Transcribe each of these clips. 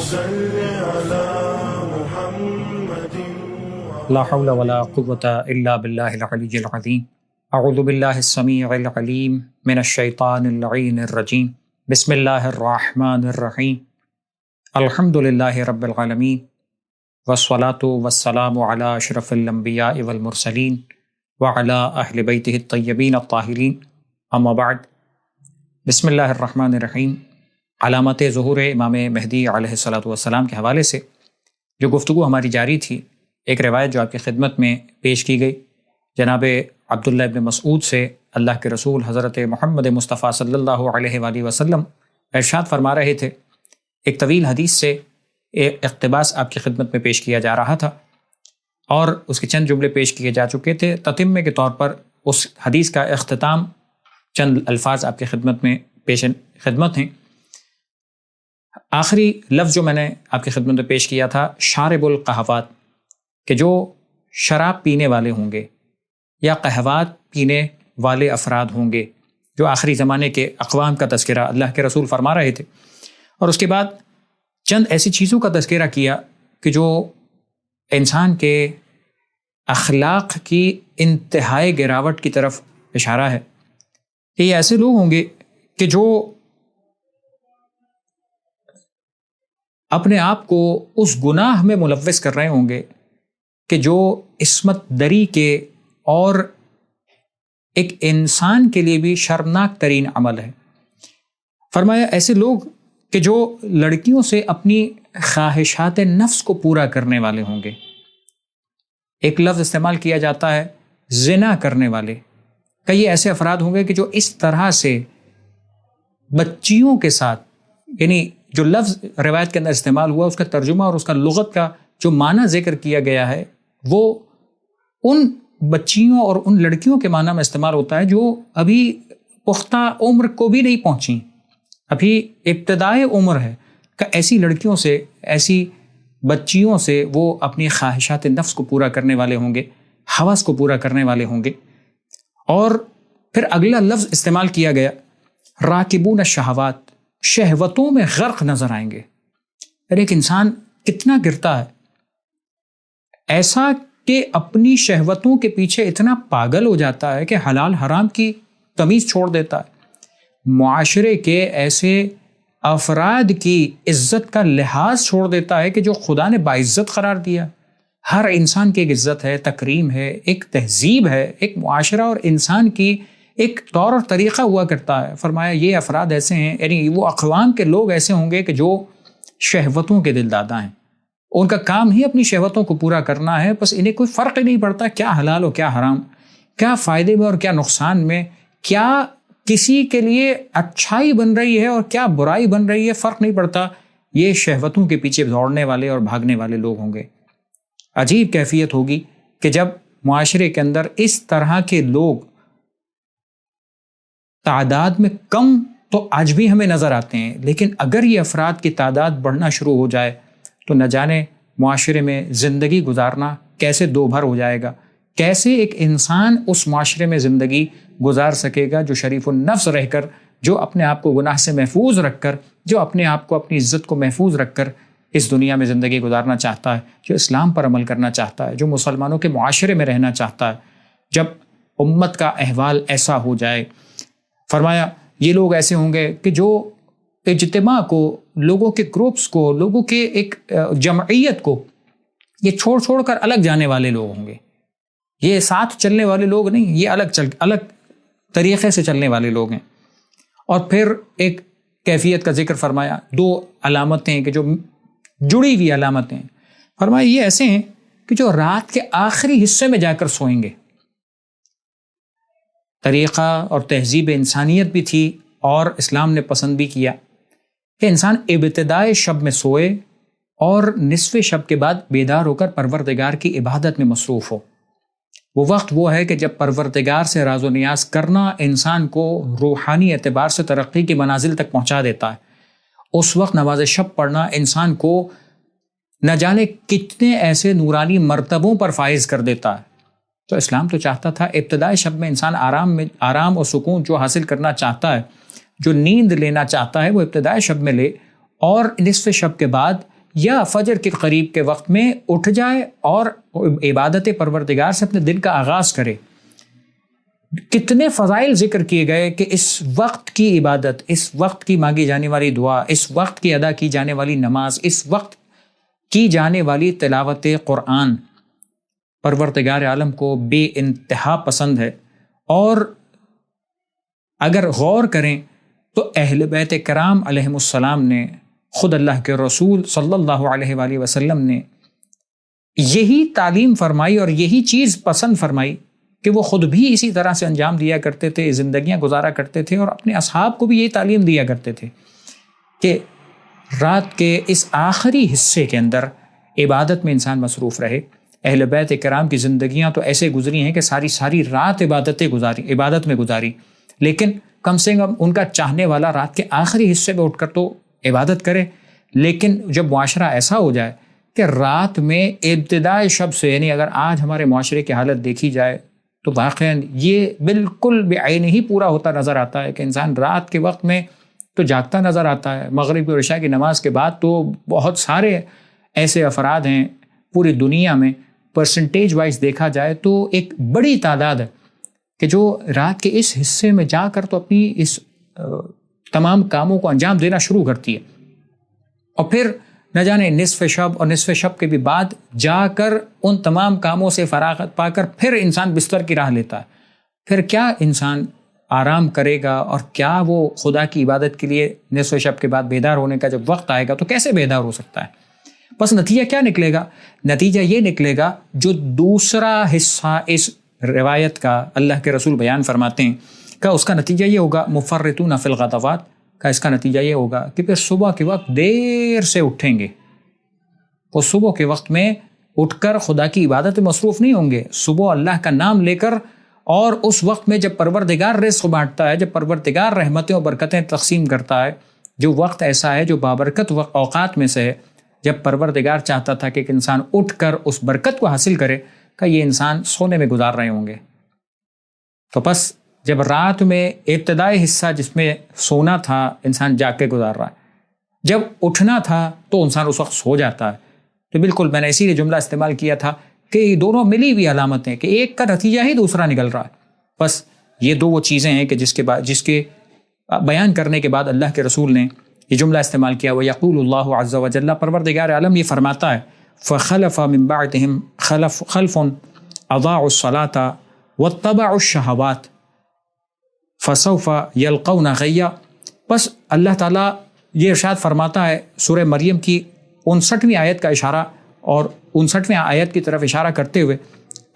وصل على محمد لا حول ولا قوة الا باللہ العلی العظیم۔ اعوذ باللہ السمیع العلیم من الشیطان اللعین الرجیم۔ بسم اللہ الرحمن الرحیم۔ الحمد للہ رب العالمین والصلاة والسلام علی اشرف الانبیاء والمرسلین وعلی اہل بیتہ الطیبین الطاہرین، اما بعد۔ بسم اللہ الرحمن الرحیم۔ علامت ظہور امام مہدی علیہ السلام کے حوالے سے جو گفتگو ہماری جاری تھی، ایک روایت جو آپ کی خدمت میں پیش کی گئی جناب عبداللہ ابن مسعود سے، اللہ کے رسول حضرت محمد مصطفیٰ صلی اللہ علیہ وآلہ وسلم ارشاد فرما رہے تھے۔ ایک طویل حدیث سے ایک اقتباس آپ کی خدمت میں پیش کیا جا رہا تھا اور اس کے چند جملے پیش کیے جا چکے تھے۔ تتمے کے طور پر اس حدیث کا اختتام چند الفاظ آپ کی خدمت میں پیش خدمت ہیں۔ آخری لفظ جو میں نے آپ کی خدمت میں پیش کیا تھا، شارب القہوات، کہ جو شراب پینے والے ہوں گے یا قہوات پینے والے افراد ہوں گے، جو آخری زمانے کے اقوام کا تذکرہ اللہ کے رسول فرما رہے تھے، اور اس کے بعد چند ایسی چیزوں کا تذکرہ کیا کہ جو انسان کے اخلاق کی انتہائی گراوٹ کی طرف اشارہ ہے۔ کہ یہ ایسے لوگ ہوں گے کہ جو اپنے آپ کو اس گناہ میں ملوث کر رہے ہوں گے کہ جو عصمت دری کے اور ایک انسان کے لیے بھی شرمناک ترین عمل ہے۔ فرمایا ایسے لوگ کہ جو لڑکیوں سے اپنی خواہشات نفس کو پورا کرنے والے ہوں گے۔ ایک لفظ استعمال کیا جاتا ہے زنا کرنے والے۔ کئی ایسے افراد ہوں گے کہ جو اس طرح سے بچیوں کے ساتھ، یعنی جو لفظ روایت کے اندر استعمال ہوا، اس کا ترجمہ اور اس کا لغت کا جو معنی ذکر کیا گیا ہے، وہ ان بچیوں اور ان لڑکیوں کے معنی میں استعمال ہوتا ہے جو ابھی پختہ عمر کو بھی نہیں پہنچیں، ابھی ابتدائی عمر ہے۔ کہ ایسی لڑکیوں سے، ایسی بچیوں سے وہ اپنی خواہشات نفس کو پورا کرنے والے ہوں گے، ہوس کو پورا کرنے والے ہوں گے۔ اور پھر اگلا لفظ استعمال کیا گیا راکبون الشہوات، شہوتوں میں غرق نظر آئیں گے۔ ایک انسان کتنا گرتا ہے، ایسا کہ اپنی شہوتوں کے پیچھے اتنا پاگل ہو جاتا ہے کہ حلال حرام کی تمیز چھوڑ دیتا ہے، معاشرے کے ایسے افراد کی عزت کا لحاظ چھوڑ دیتا ہے کہ جو خدا نے باعزت قرار دیا۔ ہر انسان کی ایک عزت ہے، تکریم ہے، ایک تہذیب ہے، ایک معاشرہ اور انسان کی ایک طور اور طریقہ ہوا کرتا ہے۔ فرمایا یہ افراد ایسے ہیں، یعنی وہ اقوام کے لوگ ایسے ہوں گے کہ جو شہوتوں کے دل دادا ہیں، ان کا کام ہی اپنی شہوتوں کو پورا کرنا ہے، بس انہیں کوئی فرق ہی نہیں پڑتا کیا حلال ہو کیا حرام، کیا فائدے میں اور کیا نقصان میں، کیا کسی کے لیے اچھائی بن رہی ہے اور کیا برائی بن رہی ہے، فرق نہیں پڑتا۔ یہ شہوتوں کے پیچھے دوڑنے والے اور بھاگنے والے لوگ ہوں گے۔ عجیب کیفیت ہوگی کہ جب معاشرے کے اندر اس طرح کے لوگ تعداد میں کم تو آج بھی ہمیں نظر آتے ہیں، لیکن اگر یہ افراد کی تعداد بڑھنا شروع ہو جائے تو نہ جانے معاشرے میں زندگی گزارنا کیسے دو بھر ہو جائے گا، کیسے ایک انسان اس معاشرے میں زندگی گزار سکے گا جو شریف النفس رہ کر، جو اپنے آپ کو گناہ سے محفوظ رکھ کر، جو اپنے آپ کو اپنی عزت کو محفوظ رکھ کر اس دنیا میں زندگی گزارنا چاہتا ہے، جو اسلام پر عمل کرنا چاہتا ہے، جو مسلمانوں کے معاشرے میں رہنا چاہتا ہے۔ جب امت کا احوال ایسا ہو جائے، فرمایا یہ لوگ ایسے ہوں گے کہ جو اجتماع کو، لوگوں کے گروپس کو، لوگوں کے ایک جمعیت کو یہ چھوڑ کر الگ جانے والے لوگ ہوں گے۔ یہ ساتھ چلنے والے لوگ نہیں، یہ الگ طریقے سے چلنے والے لوگ ہیں۔ اور پھر ایک کیفیت کا ذکر فرمایا، دو علامتیں کہ جو جڑی ہوئی علامتیں، فرمایا یہ ایسے ہیں کہ جو رات کے آخری حصے میں جا کر سوئیں گے۔ طریقہ اور تہذیب انسانیت بھی تھی اور اسلام نے پسند بھی کیا کہ انسان ابتدائے شب میں سوئے اور نصف شب کے بعد بیدار ہو کر پروردگار کی عبادت میں مصروف ہو۔ وہ وقت وہ ہے کہ جب پروردگار سے راز و نیاز کرنا انسان کو روحانی اعتبار سے ترقی کی منازل تک پہنچا دیتا ہے۔ اس وقت نماز شب پڑھنا انسان کو نہ جانے کتنے ایسے نورانی مرتبوں پر فائز کر دیتا ہے۔ تو اسلام تو چاہتا تھا ابتدائی شب میں انسان آرام اور سکون جو حاصل کرنا چاہتا ہے، جو نیند لینا چاہتا ہے، وہ ابتدائی شب میں لے، اور نصف شب کے بعد یا فجر کے قریب کے وقت میں اٹھ جائے اور عبادت پروردگار سے اپنے دن کا آغاز کرے۔ کتنے فضائل ذکر کیے گئے کہ اس وقت کی عبادت، اس وقت کی مانگی جانے والی دعا، اس وقت کی ادا کی جانے والی نماز، اس وقت کی جانے والی تلاوت قرآن پروردگار عالم کو بے انتہا پسند ہے۔ اور اگر غور کریں تو اہل بیت کرام علیہم السلام نے، خود اللہ کے رسول صلی اللہ علیہ وآلہ وسلم نے یہی تعلیم فرمائی اور یہی چیز پسند فرمائی کہ وہ خود بھی اسی طرح سے انجام دیا کرتے تھے، زندگیاں گزارا کرتے تھے، اور اپنے اصحاب کو بھی یہی تعلیم دیا کرتے تھے کہ رات کے اس آخری حصے کے اندر عبادت میں انسان مصروف رہے۔ اہل بیت کرام کی زندگیاں تو ایسے گزری ہیں کہ ساری رات عبادت میں گزاری، لیکن کم سے کم ان کا چاہنے والا رات کے آخری حصے میں اٹھ کر تو عبادت کرے۔ لیکن جب معاشرہ ایسا ہو جائے کہ رات میں ابتدائے شب سے، یعنی اگر آج ہمارے معاشرے کی حالت دیکھی جائے تو واقعاً یہ بالکل بعین ہی پورا ہوتا نظر آتا ہے کہ انسان رات کے وقت میں تو جاگتا نظر آتا ہے۔ مغرب اور عشاء کی نماز کے بعد تو بہت سارے ایسے افراد ہیں پوری دنیا میں، پرسنٹیج وائز دیکھا جائے تو ایک بڑی تعداد ہے کہ جو رات کے اس حصے میں جا کر تو اپنی اس تمام کاموں کو انجام دینا شروع کرتی ہے، اور پھر نہ جانے نصف شب اور نصف شب کے بھی بعد جا کر ان تمام کاموں سے فراغت پا کر پھر انسان بستر کی راہ لیتا ہے۔ پھر کیا انسان آرام کرے گا، اور کیا وہ خدا کی عبادت کے لیے نصف شب کے بعد بیدار ہونے کا جب وقت آئے گا تو کیسے بیدار ہو سکتا ہے؟ بس نتیجہ کیا نکلے گا؟ نتیجہ یہ نکلے گا، جو دوسرا حصہ اس روایت کا اللہ کے رسول بیان فرماتے ہیں کا اس کا نتیجہ یہ ہوگا، مفرطون فی الغدوات کا اس کا نتیجہ یہ ہوگا کہ پھر صبح کے وقت دیر سے اٹھیں گے۔ وہ صبح کے وقت میں اٹھ کر خدا کی عبادت میں مصروف نہیں ہوں گے، صبح اللہ کا نام لے کر، اور اس وقت میں جب پروردگار رزق بانٹتا ہے، جب پروردگار رحمتیں اور برکتیں تقسیم کرتا ہے، جو وقت ایسا ہے جو بابرکت اوقات میں سے ہے، جب پروردگار چاہتا تھا کہ ایک انسان اٹھ کر اس برکت کو حاصل کرے، کہ یہ انسان سونے میں گزار رہے ہوں گے۔ تو بس جب رات میں ابتدائی حصہ جس میں سونا تھا انسان جاگ کے گزار رہا ہے، جب اٹھنا تھا تو انسان اس وقت سو جاتا ہے۔ تو بالکل میں نے اسی لیے جملہ استعمال کیا تھا کہ یہ دونوں ملی ہوئی علامتیں کہ ایک کا نتیجہ ہی دوسرا نکل رہا ہے۔ بس یہ دو وہ چیزیں ہیں کہ جس کے بیان کرنے کے بعد اللہ کے رسول نے یہ جملہ استعمال کیا، وَيَقُولُ اللَّهُ عَزَّ وَجَلَّ، پروردگار عالم یہ فرماتا ہے، فَخَلَفَ مِن بَعْدِهِمْ خَلْفٌ أَضَاعُوا الصَّلَاةَ وَاتَّبَعُوا الشَّهَوَاتِ فَسَوْفَ يَلْقَوْنَ غَيًّا۔ بس اللہ تعالیٰ یہ ارشاد فرماتا ہے سورہ مریم کی 59ویں آیت کا اشارہ اور 59ویں آیت کی طرف اشارہ کرتے ہوئے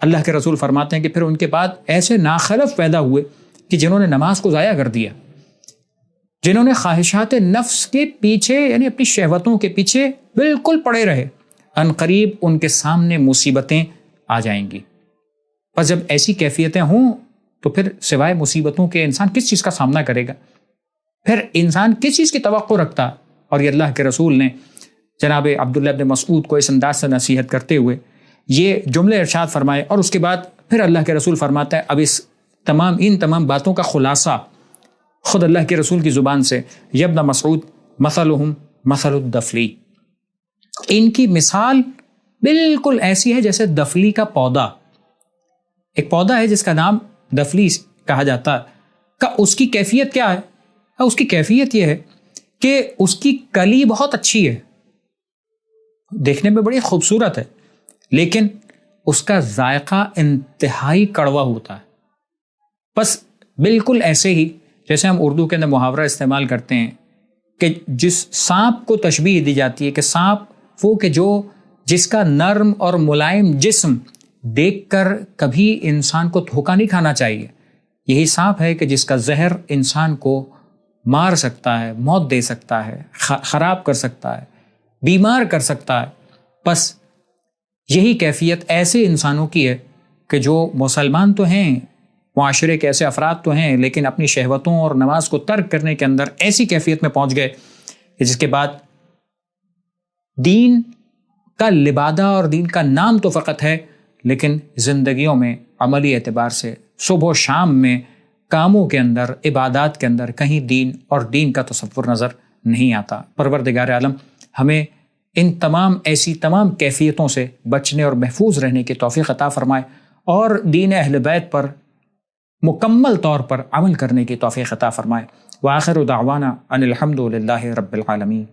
اللہ کے رسول فرماتے ہیں کہ پھر ان کے بعد ایسے ناخلف پیدا ہوئے کہ جنہوں نے نماز کو ضائع کر دیا، جنہوں نے خواہشات نفس کے پیچھے، یعنی اپنی شہوتوں کے پیچھے بالکل پڑے رہے، ان قریب ان کے سامنے مصیبتیں آ جائیں گی۔ بس جب ایسی کیفیتیں ہوں تو پھر سوائے مصیبتوں کے انسان کس چیز کا سامنا کرے گا؟ پھر انسان کس چیز کی توقع رکھتا؟ اور یہ اللہ کے رسول نے جناب عبداللہ ابن مسعود کو اس انداز سے نصیحت کرتے ہوئے یہ جملے ارشاد فرمائے، اور اس کے بعد پھر اللہ کے رسول فرماتا ہے، اب ان تمام باتوں کا خلاصہ خود اللہ کے رسول کی زبان سے، یا ابن مسعود مثلہم مثل الدفلی، ان کی مثال بالکل ایسی ہے جیسے دفلی کا پودا، ایک پودا ہے جس کا نام دفلی کہا جاتا ہے، کہ اس کی کیفیت کیا ہے؟ اس کی کیفیت یہ ہے کہ اس کی کلی بہت اچھی ہے، دیکھنے میں بڑی خوبصورت ہے، لیکن اس کا ذائقہ انتہائی کڑوا ہوتا ہے۔ بس بالکل ایسے ہی جیسے ہم اردو کے اندر محاورہ استعمال کرتے ہیں کہ جس سانپ کو تشبیہ دی جاتی ہے کہ سانپ وہ کہ جس کا نرم اور ملائم جسم دیکھ کر کبھی انسان کو دھوکہ نہیں کھانا چاہیے، یہی سانپ ہے کہ جس کا زہر انسان کو مار سکتا ہے، موت دے سکتا ہے، خراب کر سکتا ہے، بیمار کر سکتا ہے۔ بس یہی کیفیت ایسے انسانوں کی ہے کہ جو مسلمان تو ہیں، معاشرے کے ایسے افراد تو ہیں، لیکن اپنی شہوتوں اور نماز کو ترک کرنے کے اندر ایسی کیفیت میں پہنچ گئے کہ جس کے بعد دین کا لبادہ اور دین کا نام تو فقط ہے، لیکن زندگیوں میں عملی اعتبار سے صبح و شام میں کاموں کے اندر، عبادات کے اندر کہیں دین اور دین کا تصور نظر نہیں آتا۔ پروردگار عالم ہمیں ان تمام ایسی تمام کیفیتوں سے بچنے اور محفوظ رہنے کی توفیق عطا فرمائے، اور دین اہل بیت پر مکمل طور پر عمل کرنے کی توفیق عطا فرمائے۔ وآخر دعوانا ان الحمد للہ رب العالمین۔